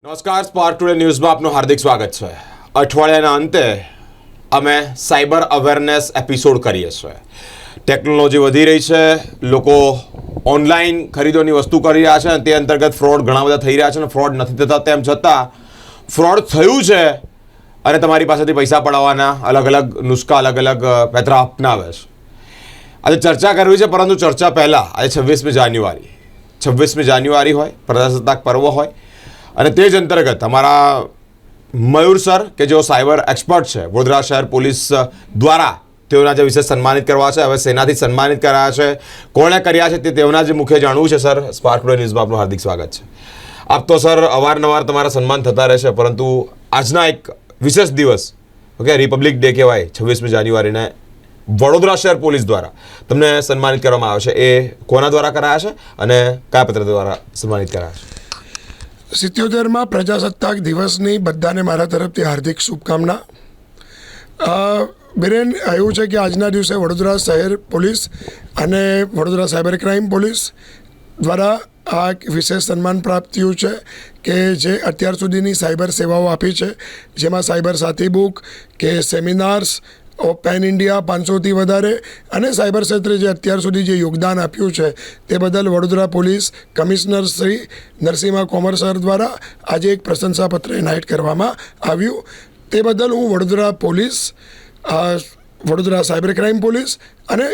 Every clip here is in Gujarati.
નમસ્કાર, સ્પાર્ક ટુડે ન્યૂઝમાં આપનું હાર્દિક સ્વાગત છે. અઠવાડિયાના અંતે અમે સાયબર અવેરનેસ એપિસોડ કરીએ છીએ. ટેકનોલોજી વધી રહી છે, લોકો ઓનલાઈન ખરીદોની વસ્તુ કરી રહ્યા છે અને તે અંતર્ગત ફ્રોડ ઘણા બધા થઈ રહ્યા છે અને ફ્રોડ નથી થતા. તેમ છતાં ફ્રોડ થયું છે અને તમારી પાસેથી પૈસા પડાવવાના અલગ અલગ નુસ્ખા, અલગ અલગ પેતરા અપનાવે છે. આજે ચર્ચા કરવી છે, પરંતુ ચર્ચા પહેલાં આજે 26મી જાન્યુઆરી હોય, પ્રજાસત્તાક પર્વ હોય અને તે જ અંતર્ગત અમારા મયુર સર કે જેઓ સાયબર એક્સપર્ટ છે, વડોદરા શહેર પોલીસ દ્વારા તેઓના જે વિશેષ સન્માનિત કરવા છે, હવે સેનાથી સન્માનિત કર્યા છે. કોણે કર્યા છે તે તેઓના જ મુખે જાણવું છે. સર, સ્પાર્ક ટુડે ન્યૂઝમાં આપનું હાર્દિક સ્વાગત છે. આપ તો સર અવારનવાર તમારા સન્માન થતા રહેશે, પરંતુ આજના એક વિશેષ દિવસ, ઓકે, રિપબ્લિક ડે કહેવાય, 26મી જાન્યુઆરીને વડોદરા શહેર પોલીસ દ્વારા તમને સન્માનિત કરવામાં આવે છે. એ કોના દ્વારા કરાયા છે અને કયા પત્ર દ્વારા સન્માનિત કરાયા છે? 77માં પ્રજાસત્તાક દિવસની બધાને મારા તરફથી હાર્દિક શુભકામના. બિરેન, એવું છે કે આજના દિવસે વડોદરા શહેર પોલીસ અને વડોદરા સાયબર ક્રાઇમ પોલીસ દ્વારા આ એક વિશેષ સન્માન પ્રાપ્ત થયું છે કે જે અત્યાર સુધીની સાયબર સેવાઓ આપી છે, જેમાં સાયબર સાથી બુક કે સેમિનાર્સ, પેન ઇન્ડિયા 500થી વધારે અને સાયબર ક્ષેત્રે જે અત્યાર સુધી જે યોગદાન આપ્યું છે તે બદલ Vadodara police commissioner Shri Narasimha Komar sir દ્વારા આજે એક પ્રશંસાપત્ર એનાયત કરવામાં આવ્યું. તે બદલ હું Vadodara police, Vadodara cyber crime police અને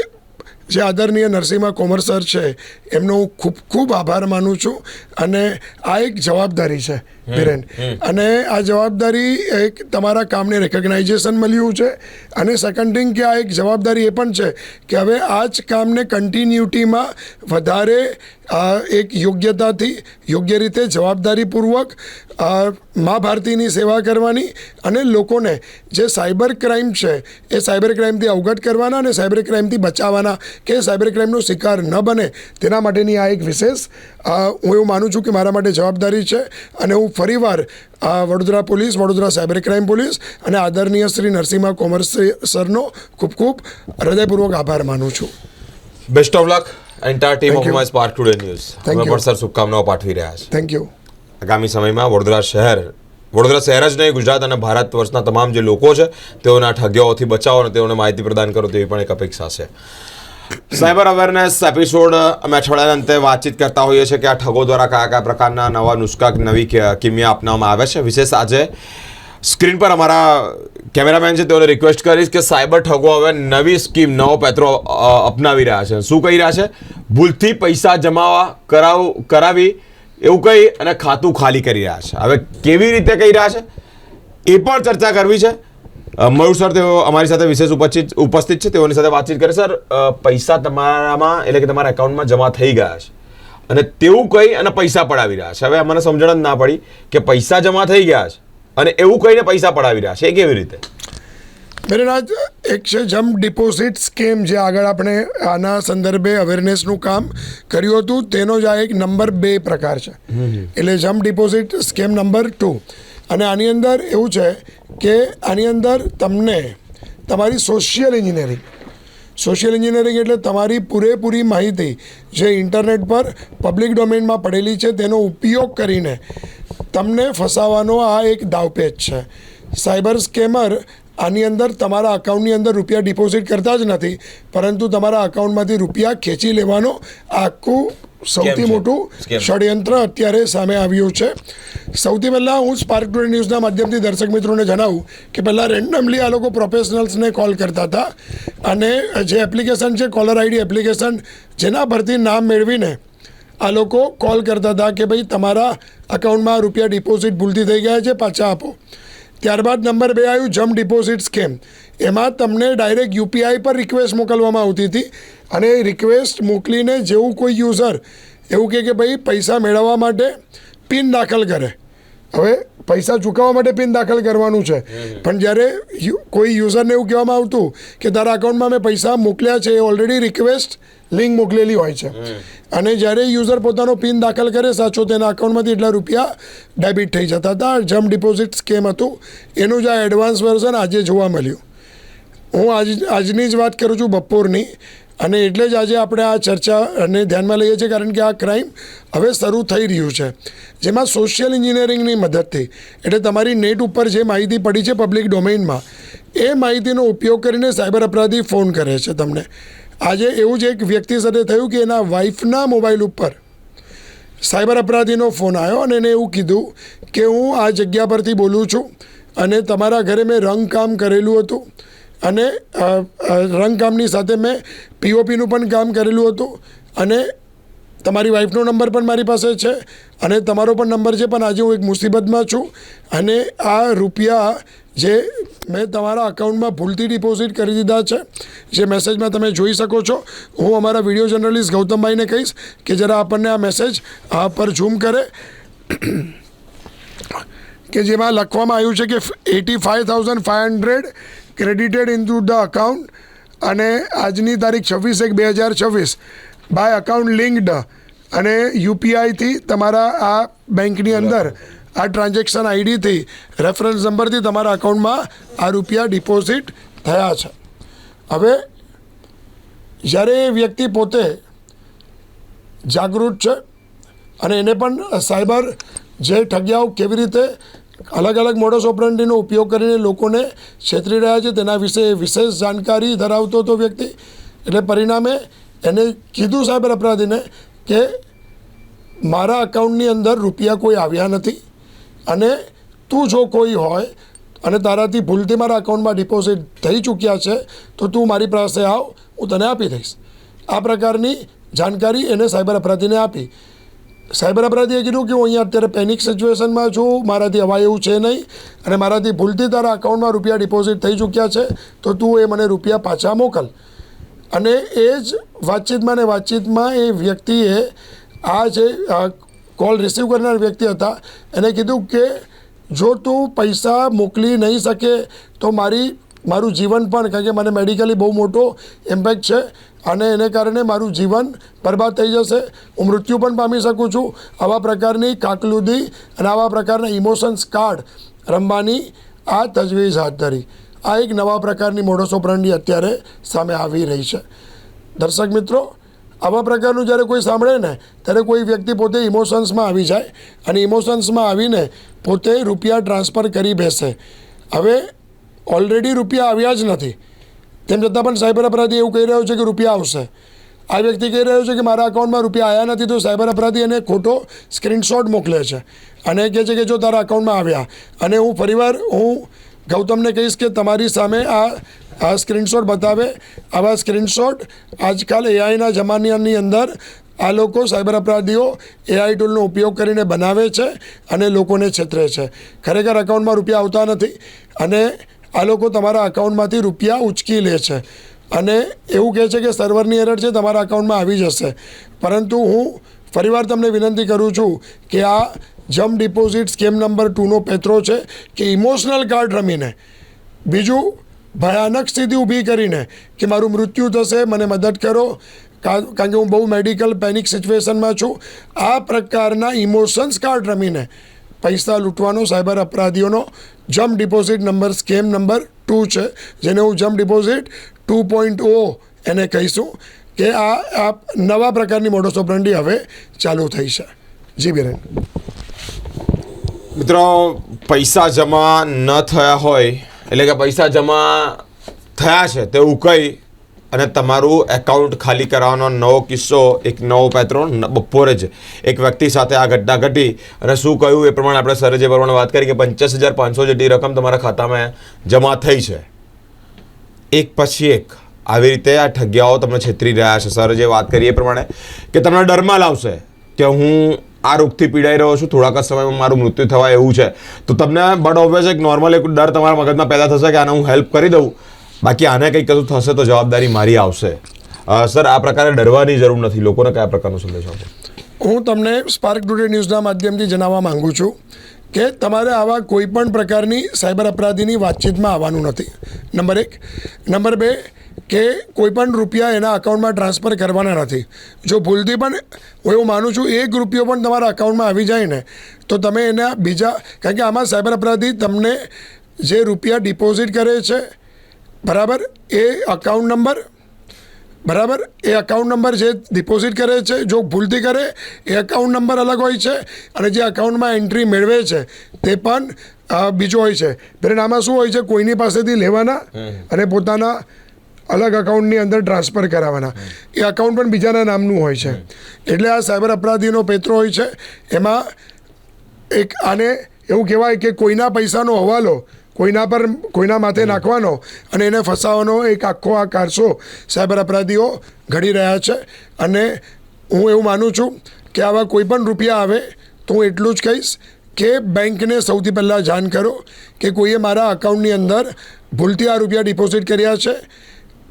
જે આદરણીય નરસિંહા કોમર સર છે એમનો હું ખૂબ ખૂબ આભાર માનું છું. અને આ એક જવાબદારી છે બિરેન, અને આ જવાબદારી એક તમારા કામને રેકગ્નાઇઝેશન મળ્યું છે અને સેકન્ડ થિંગ કે આ એક જવાબદારી એ પણ છે કે હવે આ જ કામને કન્ટિન્યુટીમાં વધારે એક યોગ્યતાથી, યોગ્ય રીતે જવાબદારીપૂર્વક મા ભારતીની સેવા કરવાની અને લોકોને જે સાયબર ક્રાઇમ છે એ સાયબર ક્રાઇમથી અવગત કરવાના અને સાયબર ક્રાઇમથી બચાવવાના, કે સાયબર ક્રાઇમનો શિકાર ન બને તેના માટેની આ એક વિશેષ હું એવું માનું છું કે મારા માટે જવાબદારી છે. અને હું ફરીવાર Vadodara police, Vadodara cyber crime police અને આદરણીય શ્રી નરસિંહા કોમર સરનો ખૂબ ખૂબ હૃદયપૂર્વક આભાર માનું છું. Best of luck entire team of my spark today news. અમે પણ સર શુભકામનાઓ પાઠવી રહ્યા છે. Thank you. આગામી સમયમાં વડોદરા શહેર જ નહીં, ગુજરાત અને ભારત વર્ષના તમામ જે લોકો છે તેઓના ઠગ્યાઓથી બચાવો અને તેઓને માહિતી પ્રદાન કરો તેવી પણ એક અપેક્ષા છે. સાયબર અવેરનેસ એપિસોડ અમે અઠવાડિયાના અંતે વાતચીત કરતા હોઈએ છીએ કે આ ઠગો દ્વારા કયા કયા પ્રકારના નવા નુસ્ખા, નવી કિમિયા અપનાવવામાં આવે છે. વિશેષ આજે સ્ક્રીન પર અમારા કેમેરામેન છે, તેઓને રિક્વેસ્ટ કરીશ કે સાયબર ઠગો હવે નવી સ્કીમ, નવો પેત્રો અપનાવી રહ્યા છે. શું કહી રહ્યા છે? ભૂલથી પૈસા કરાવી એવું કહી અને ખાતું ખાલી કરી રહ્યા છે. હવે કેવી રીતે કહી રહ્યા છે એ પણ ચર્ચા કરવી છે. મયુર સર તેઓ અમારી સાથે વિશેષ ઉપસ્થિત છે, તેઓની સાથે વાતચીત કરે. સર, પૈસા તમારામાં, એટલે કે તમારા એકાઉન્ટમાં જમા થઈ ગયા છે અને તેવું કહી અને પૈસા પડાવી રહ્યા છે. હવે અમને સમજણ જ ના પડી કે પૈસા જમા થઈ ગયા છે અને એવું કહીને પૈસા પડાવી રહ્યા છે, એ કેવી રીતે? મેરેનાજ એક છે જમ્પ ડિપોઝિટ સ્કીમ, જે આગળ આપણે આના સંદર્ભે અવેરનેસનું કામ કર્યું હતું, તેનો જ આ એક નંબર 2 પ્રકાર છે. એટલે જમ્પ ડિપોઝિટ સ્કીમ નંબર 2. અને આની અંદર એવું છે કે આની અંદર તમને તમારી સોશિયલ એન્જિનિયરિંગ એટલે તમારી પૂરેપૂરી માહિતી જે ઇન્ટરનેટ પર પબ્લિક ડોમેનમાં પડેલી છે તેનો ઉપયોગ કરીને તમને ફસાવાનો આ એક દાવપેચ છે. સાયબર સ્કેમર આની અંદર તમારા અકાઉન્ટની અંદર રૂપિયા ડિપોઝિટ કરતા જ નથી, પરંતુ તમારા અકાઉન્ટમાંથી રૂપિયા ખેંચી લેવાનો આખું સૌથી મોટું ષડયંત્ર અત્યારે સામે આવ્યું છે. સૌથી પહેલાં હું સ્પાર્ક ટુડે ન્યૂઝના માધ્યમથી દર્શક મિત્રોને જણાવું કે પહેલાં રેન્ડમલી આ લોકો પ્રોફેશનલ્સને કોલ કરતા હતા અને જે એપ્લિકેશન છે, કોલર આઈડી એપ્લિકેશન, જેના પરથી નામ મેળવીને આ લોકો કોલ કરતા હતા કે ભાઈ તમારા અકાઉન્ટમાં રૂપિયા ડિપોઝિટ ભૂલથી થઈ ગયા છે, પાછા આપો. ત્યારબાદ નંબર 2 આવ્યું જમ્પ ડિપોઝિટ સ્કેમ. એમાં તમને ડાયરેક્ટ યુપીઆઈ પર રિક્વેસ્ટ મોકલવામાં આવતી હતી અને એ રિક્વેસ્ટ મોકલીને જેવું કોઈ યુઝર એવું કહે કે ભાઈ પૈસા મેળવવા માટે પિન દાખલ કરે. હવે પૈસા ચૂકવવા માટે પિન દાખલ કરવાનું છે, પણ જ્યારે કોઈ યુઝરને એવું કહેવામાં આવતું કે તારા અકાઉન્ટમાં મેં પૈસા મોકલ્યા છે, એ ઓલરેડી રિક્વેસ્ટ લિંક મોકલેલી હોય છે અને જ્યારે યુઝર પોતાનો પિન દાખલ કરે સાચો, તેના અકાઉન્ટમાંથી એટલા રૂપિયા ડેબિટ થઈ જતા હતા. જમ્પ ડિપોઝિટ સ્કેમ હતું, એનું જ આ એડવાન્સ વર્ઝન આજે જોવા મળ્યું. હું આજની જ વાત કરું છું, બપોરની. અને એટલે જ આજે આપણે આ ચર્ચાને ધ્યાનમાં લઈએ છીએ, કારણ કે આ ક્રાઇમ હવે શરૂ થઈ રહ્યું છે, જેમાં સોશિયલ એન્જિનિયરિંગની મદદથી, એટલે તમારી નેટ ઉપર જે માહિતી પડી છે પબ્લિક ડોમેઇનમાં, એ માહિતીનો ઉપયોગ કરીને સાયબર અપરાધી ફોન કરે છે તમને. આજે એવું જ એક વ્યક્તિ સાથે થયું કે એના વાઈફના મોબાઈલ ઉપર સાયબર અપરાધીનો ફોન આવ્યો અને એને એવું કીધું કે હું આ જગ્યા પરથી બોલું છું અને તમારા ઘરે મેં રંગકામ કરેલું હતું અને રંગકામની સાથે મેં પીઓપીનું પણ કામ કરેલું હતું અને તમારી વાઈફનો નંબર પણ મારી પાસે છે અને તમારો પણ નંબર છે, પણ આજે હું એક મુસીબતમાં છું અને આ રૂપિયા જે મેં તમારા અકાઉન્ટમાં ભૂલથી ડિપોઝિટ કરી દીધા છે, જે મેસેજમાં તમે જોઈ શકો છો. હું અમારા વિડીયો જર્નલિસ્ટ ગૌતમભાઈને કહીશ કે જરા આપણને આ મેસેજ પર ઝૂમ કરે, કે જેમાં લખવામાં આવ્યું છે કે 85,500 credited in to the account અને આજની તારીખ 26/1/2026 બાય અકાઉન્ટ લિંક્ડ અને યુપીઆઈથી તમારા આ બેંકની અંદર આ ટ્રાન્ઝેક્શન આઈડીથી રેફરન્સ નંબરથી તમારા અકાઉન્ટમાં આ રૂપિયા ડિપોઝિટ થયા છે. હવે જ્યારે એ વ્યક્તિ પોતે જાગૃત છે અને એને પણ સાયબર જે ઠગિયાઓ કેવી રીતે અલગ અલગ મોડસ ઓપરન્ડીનો ઉપયોગ કરીને લોકોને છેતરી રહ્યા છે તેના વિશે વિશેષ જાણકારી ધરાવતો હતો વ્યક્તિ, એટલે પરિણામે એને કીધું સાયબર અપરાધીને કે મારા અકાઉન્ટની અંદર રૂપિયા કોઈ આવ્યા નથી અને તું જો કોઈ હોય અને તારાથી ભૂલથી મારા અકાઉન્ટમાં ડિપોઝિટ થઈ ચૂક્યા છે તો તું મારી પાસે આવ, હું તને આપી દઈશ. આ પ્રકારની જાણકારી એને સાયબર અપરાધીને આપી. સાયબર અપરાધીએ કીધું કે હું અહીંયા અત્યારે પેનિક સિચ્યુએશનમાં છું, મારાથી અવાય એવું છે નહીં અને મારાથી ભૂલથી તારા અકાઉન્ટમાં રૂપિયા ડિપોઝિટ થઈ ચૂક્યા છે તો તું એ મને રૂપિયા પાછા મોકલ. અને એ જ વાતચીતમાં એ વ્યક્તિએ આ જે કોલ રિસીવ કરનાર વ્યક્તિ હતા એને કીધું કે જો તું પૈસા મોકલી નહીં શકે તો મારું જીવન પણ, કારણ કે મને મેડિકલી બહુ મોટો ઇમ્પેક્ટ છે અને એને કારણે મારું જીવન બરબાદ થઈ જશે, હું મૃત્યુ પણ પામી શકું છું. આવા પ્રકારની કાકલુદી અને આવા પ્રકારના ઇમોશન્સ કાર્ડ રમવાની આ તજવીજ હાથ ધરી. આ એક નવા પ્રકારની મોડસ ઓપરન્ડી અત્યારે સામે આવી રહી છે. દર્શક મિત્રો, આવા પ્રકારનું જ્યારે કોઈ સાંભળે ને ત્યારે કોઈ વ્યક્તિ પોતે ઇમોશન્સમાં આવી જાય અને ઇમોશન્સમાં આવીને પોતે રૂપિયા ટ્રાન્સફર કરી બેસે. હવે ઓલરેડી રૂપિયા આવ્યા જ નથી, તેમ છતાં પણ સાયબર અપરાધી એવું કહી રહ્યો છે કે રૂપિયા આવશે. આ વ્યક્તિ કહી રહ્યો છે કે મારા અકાઉન્ટમાં રૂપિયા આવ્યા નથી, તો સાયબર અપરાધી એને ખોટો સ્ક્રીનશોટ મોકલે છે અને કહે છે કે જો તારા અકાઉન્ટમાં આવ્યા. અને હું ફરીવાર ગૌતમને કહીશ કે તમારી સામે આ સ્ક્રીનશોટ બતાવે. આવા સ્ક્રીનશોટ આજકાલ એઆઈના જમાનાની અંદર આ લોકો સાયબર અપરાધીઓ એઆઈ ટૂલનો ઉપયોગ કરીને બનાવે છે અને લોકોને છેતરે છે. ખરેખર અકાઉન્ટમાં રૂપિયા આવતા નથી અને આ લોકો તમારા અકાઉન્ટમાંથી રૂપિયા ઉચકી લે છે અને એવું કહે છે કે સર્વરની એરર છે, તમારા અકાઉન્ટમાં આવી જશે. પરંતુ હું ફરીવાર તમને વિનંતી કરું છું કે આ જમ્પ ડિપોઝિટ સ્કેમ નંબર 2નો પેત્રો છે કે ઇમોશનલ કાર્ડ રમીને, બીજું ભયાનક સ્થિતિ ઊભી કરીને કે મારું મૃત્યુ થશે, મને મદદ કરો કારણ કે હું બહુ મેડિકલ પેનિક સિચ્યુએશનમાં છું, આ પ્રકારના ઇમોશન્સ કાર્ડ રમીને પૈસા લૂંટવાનો સાયબર અપરાધીઓનો jump deposit number scam number 2 છે, જેને હું જમ્પ ડિપોઝિટ 2.0 એને કહીશું કે આ નવા પ્રકારની મોડસ ઓપરન્ડી હવે ચાલુ થઈ છે. જી બિરેન. મિત્રો, પૈસા જમા ન થયા હોય એટલે કે પૈસા જમા થયા છે તેવું કહી અને તમારું એકાઉન્ટ ખાલી કરાવવાનો નવો કિસ્સો, એક નવો પેટ્રો બપોરે જ એક વ્યક્તિ સાથે આ ઘટના ઘટી અને શું કહ્યું એ પ્રમાણે આપણે સરે જે પ્રમાણે વાત કરી કે 85,500 જેટલી રકમ તમારા ખાતામાં જમા થઈ છે. એક પછી એક આવી રીતે આ ઠગિયાઓ તમને છેતરી રહ્યા છે. સરે જે વાત કરી એ પ્રમાણે કે તમને ડરમાં લાવશે કે હું આ રોગથી પીડાઈ રહ્યો છું, થોડાક જ સમયમાં મારું મૃત્યુ થવા એવું છે, તો તમને બટ ઓબ્વિયસ એક નોર્મલ એક ડર તમારા મગજમાં પેદા થશે કે આને હું હેલ્પ કરી દઉં, બાકી આને કંઈક કશું થશે તો જવાબદારી મારી આવશે. સર, આ પ્રકારે ડરવાની જરૂર નથી. લોકોને કયા પ્રકારનો સંદેશ આપો? હું તમને સ્પાર્ક ટુડે ન્યૂઝના માધ્યમથી જણાવવા માગું છું કે તમારે આવા કોઈ પણ પ્રકારની સાયબર અપરાધીની વાતચીતમાં આવવાનું નથી. નંબર 1. નંબર 2 કે કોઈ પણ રૂપિયા એના અકાઉન્ટમાં ટ્રાન્સફર કરવાના નથી. જો ભૂલથી પણ હું એવું માનું છું 1 રૂપિયો પણ તમારા અકાઉન્ટમાં આવી જાય ને તો તમે એના બીજા, કારણ કે આમાં સાયબર અપરાધી તમને જે રૂપિયા ડિપોઝિટ કરે છે, બરાબર, એ અકાઉન્ટ નંબર બરાબર. એ અકાઉન્ટ નંબર જે ડિપોઝિટ કરે છે, જો ભૂલથી કરે એ અકાઉન્ટ નંબર અલગ હોય છે, અને જે અકાઉન્ટમાં એન્ટ્રી મેળવે છે તે પણ બીજો હોય છે. બેન આમાં શું હોય છે, કોઈની પાસેથી લેવાના અને પોતાના અલગ અકાઉન્ટની અંદર ટ્રાન્સફર કરાવવાના. એ અકાઉન્ટ પણ બીજાના નામનું હોય છે. એટલે આ સાયબર અપરાધીનો પેત્રો હોય છે. એમાં એક આને એવું કહેવાય કે કોઈના પૈસાનો હવાલો કોઈના માથે નાખવાનો અને એને ફસાવાનો એક આખો આ કારસો સાયબર અપરાધીઓ ઘડી રહ્યા છે. અને હું એવું માનું છું કે આવા કોઈ પણ રૂપિયા આવે તો હું એટલું જ કહીશ કે બેંકને સૌથી પહેલાં જાણ કરો કે કોઈએ મારા અકાઉન્ટની અંદર ભૂલથી આ રૂપિયા ડિપોઝિટ કર્યા છે.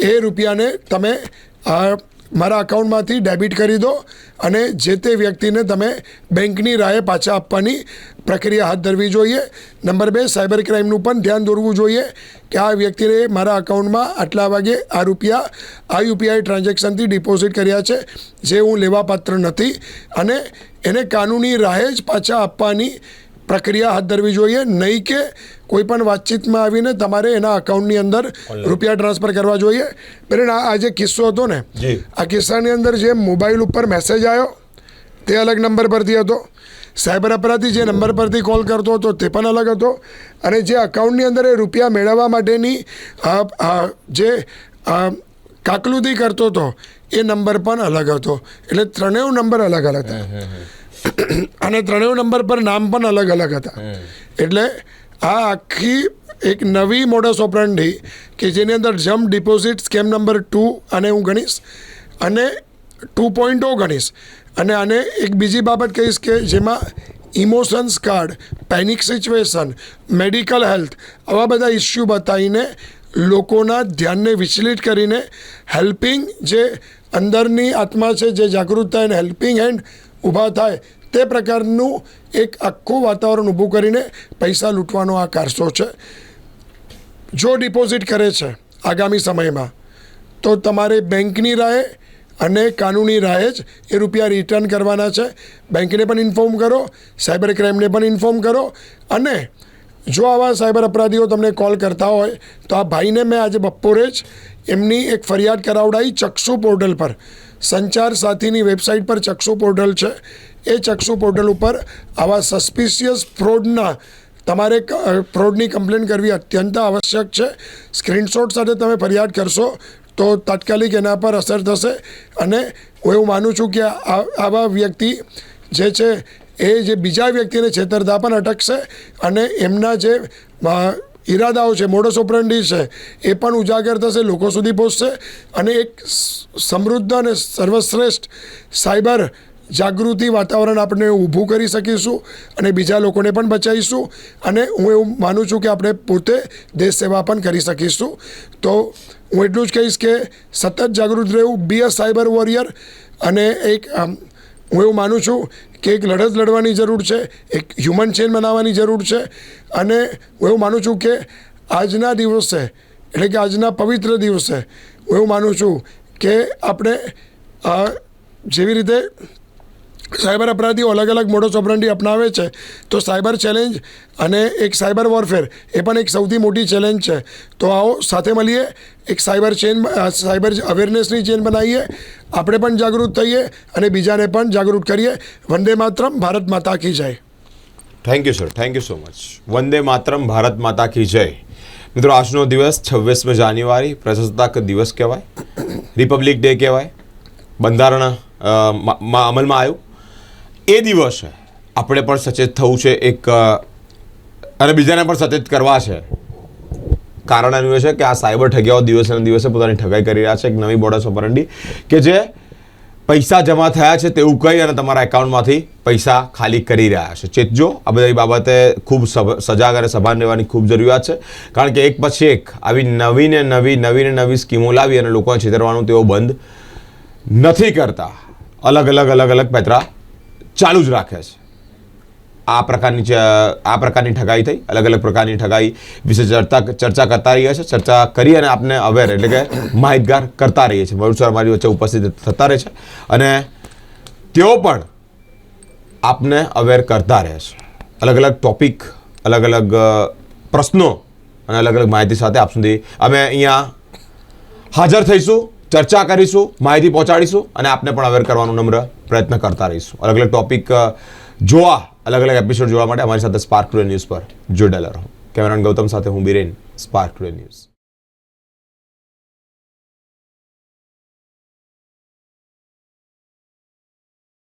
એ રૂપિયાને તમે મારા અકાઉન્ટમાંથી ડેબિટ કરી દો અને જે તે વ્યક્તિને તમે બેંકની રાહે પાછા આપવાની પ્રક્રિયા હાથ ધરવી જોઈએ. નંબર 2, સાયબર ક્રાઇમનું પણ ધ્યાન દોરવું જોઈએ કે આ વ્યક્તિને મારા અકાઉન્ટમાં આટલા વાગે આ રૂપિયા આ યુપીઆઈ ટ્રાન્ઝેક્શનથી ડિપોઝિટ કર્યા છે જે હું લેવાપાત્ર નથી, અને એને કાનૂની રાહે જ પાછા આપવાની પ્રક્રિયા હાથ ધરવી જોઈએ. નહીં કે કોઈ પણ વાતચીતમાં આવીને તમારે એના અકાઉન્ટની અંદર રૂપિયા ટ્રાન્સફર કરવા જોઈએ. બેન આ જે કિસ્સો હતો ને, આ કિસ્સાની અંદર જે મોબાઈલ ઉપર મેસેજ આવ્યો તે અલગ નંબર પરથી હતો, સાયબર અપરાધી જે નંબર પરથી કોલ કરતો હતો તે પણ અલગ હતો, અને જે અકાઉન્ટની અંદર એ રૂપિયા મેળવવા માટેની જે કાકલુદી કરતો હતો એ નંબર પણ અલગ હતો. એટલે ત્રણેય નંબર અલગ અલગ હતા અને ત્રણેય નંબર પર નામ પણ અલગ અલગ હતા. એટલે આ આખી એક નવી મોડસ ઓપરેન્ડી કે જેની અંદર જમ્પ ડિપોઝિટ સ્કેમ નંબર 2 અને હું ગણીશ, અને 2.0 ગણીશ. અને આને એક બીજી બાબત કહીશ કે જેમાં emotions card, panic situation, medical health, આવા બધા ઇસ્યુ બતાવીને લોકોના ધ્યાનને વિચલિત કરીને હેલ્પિંગ જે અંદરની આત્મા છે જે જાગૃત થાય અને હેલ્પિંગ હેન્ડ ઊભા થાય તે પ્રકારનું એક આખું વાતાવરણ ઊભું કરીને પૈસા લૂંટવાનો આ કારસો છે. જો ડિપોઝિટ કરે છે આગામી સમયમાં તો તમારે બેંકની રાહે અને કાનૂની રાહે જ એ રૂપિયા રિટર્ન કરવાના છે. બેંકને પણ ઇન્ફોર્મ કરો, સાયબર ક્રાઇમને પણ ઇન્ફોર્મ કરો. અને જો આવા સાયબર અપરાધીઓ તમને કોલ કરતા હોય તો આ ભાઈને મેં આજે બપોરે જ એમની એક ફરિયાદ કરાવડાવી ચક્ષુ પોર્ટલ પર. સંચાર સાથીની વેબસાઇટ પર ચક્ષુ પોર્ટલ છે. એ ચક્ષુ પોર્ટલ ઉપર આવા સસ્પિશિયસ તમારે ફ્રોડની કમ્પ્લેન કરવી અત્યંત આવશ્યક છે. સ્ક્રીનશોટ સાથે તમે ફરિયાદ કરશો તો તાત્કાલિક એના પર અસર થશે. અને હું એવું માનું છું કે આવા વ્યક્તિ જે છે એ જે બીજા વ્યક્તિને છેતરતા પણ અટકશે, અને એમના જે ઈરાદાઓ છે, મોડસ ઓપરેન્ડી છે એ પણ ઉજાગર થશે, લોકો સુધી પહોંચશે, અને એક સમૃદ્ધ અને સર્વશ્રેષ્ઠ સાયબર જાગૃતિ વાતાવરણ આપણે ઊભું કરી શકીશું અને બીજા લોકોને પણ બચાવીશું. અને હું એવું માનું છું કે આપણે પોતે દેશ સેવા પણ કરી શકીશું. તો હું એટલું જ કહીશ કે સતત જાગૃત રહેવું, બી અ સાયબર વોરિયર. અને એક હું એવું માનું છું કે એક લડત લડવાની જરૂર છે, એક હ્યુમન ચેન બનાવવાની જરૂર છે. અને હું એવું માનું છું કે આજના દિવસે એટલે કે આજના પવિત્ર દિવસે હું એવું માનું છું કે આપણે જેવી રીતે સાયબર અપરાધીઓ અલગ અલગ મોડસ ઓપરેન્ડી અપનાવે છે, તો સાયબર ચેલેન્જ અને એક સાયબર વોરફેર એ પણ એક સૌથી મોટી ચેલેન્જ છે. તો આવો સાથે મળીએ, એક સાયબર અવેરનેસની ચેન બનાવીએ, આપણે પણ જાગૃત થઈએ અને બીજાને પણ જાગૃત કરીએ. વંદે માતરમ, ભારત માતા કી જય. Thank you sir, thank you so much. Vande Mataram, Bharat Mata કી જય. મિત્રો, આજનો દિવસ 26 જાન્યુઆરી પ્રજાસત્તાક દિવસ કહેવાય, રિપબ્લિક ડે કહેવાય, બંધારણ અમલમાં આવ્યું. એ દિવસે આપણે પણ સચેત થવું છે અને બીજાને પણ સચેત કરવા છે. કારણ એનું એ છે કે આ સાયબર ઠગિયાઓ દિવસે ને દિવસે પોતાની ઠગાઈ કરી રહ્યા છે. એક નવી મોડસ ઓપરેન્ડી કે જે પૈસા જમા થયા છે તેવું કહી અને તમારા એકાઉન્ટમાંથી પૈસા ખાલી કરી રહ્યા છે. ચેતજો, આ બધી બાબતે ખૂબ સજાગ અને સભાન રહેવાની ખૂબ જરૂરિયાત છે. કારણ કે એક પછી એક આવી નવી સ્કીમો લાવી અને લોકોને છેતરવાનું તેઓ બંધ નથી કરતા. અલગ અલગ પેતરા ચાલુ જ રાખે છે. આ પ્રકારની ઠગાઈ થઈ. અલગ પ્રકારની ઠગાઈ વિશે ચર્ચા કરતા રહીએ છીએ. ચર્ચા કરી અને આપને અવેર એટલે કે માહિતગાર કરતા રહીએ છીએ. મયુર સર મારી વચ્ચે ઉપસ્થિત થતા રહે છે અને તેઓ પણ આપને અવેર કરતા રહે છે. અલગ ટોપિક, અલગ પ્રશ્નો અને અલગ માહિતી સાથે આપ સુધી અમે અહીંયા હાજર થઈશું. ચર્ચા કરીશું, માહિતી પહોંચાડીશું અને આપને પણ અવેર કરવાનો નમ્ર પ્રયત્ન કરતા રહીશું. અલગ અલગ ટોપિક જોવા, અલગ અલગ એપિસોડ જોવા માટે અમારી સાથે સ્પાર્ક ટુડે ન્યૂઝ પર જોડાયેલા રહો. કેમેરામેન ગૌતમ સાથે હું બિરેન, સ્પાર્ક ટુડે ન્યૂઝ.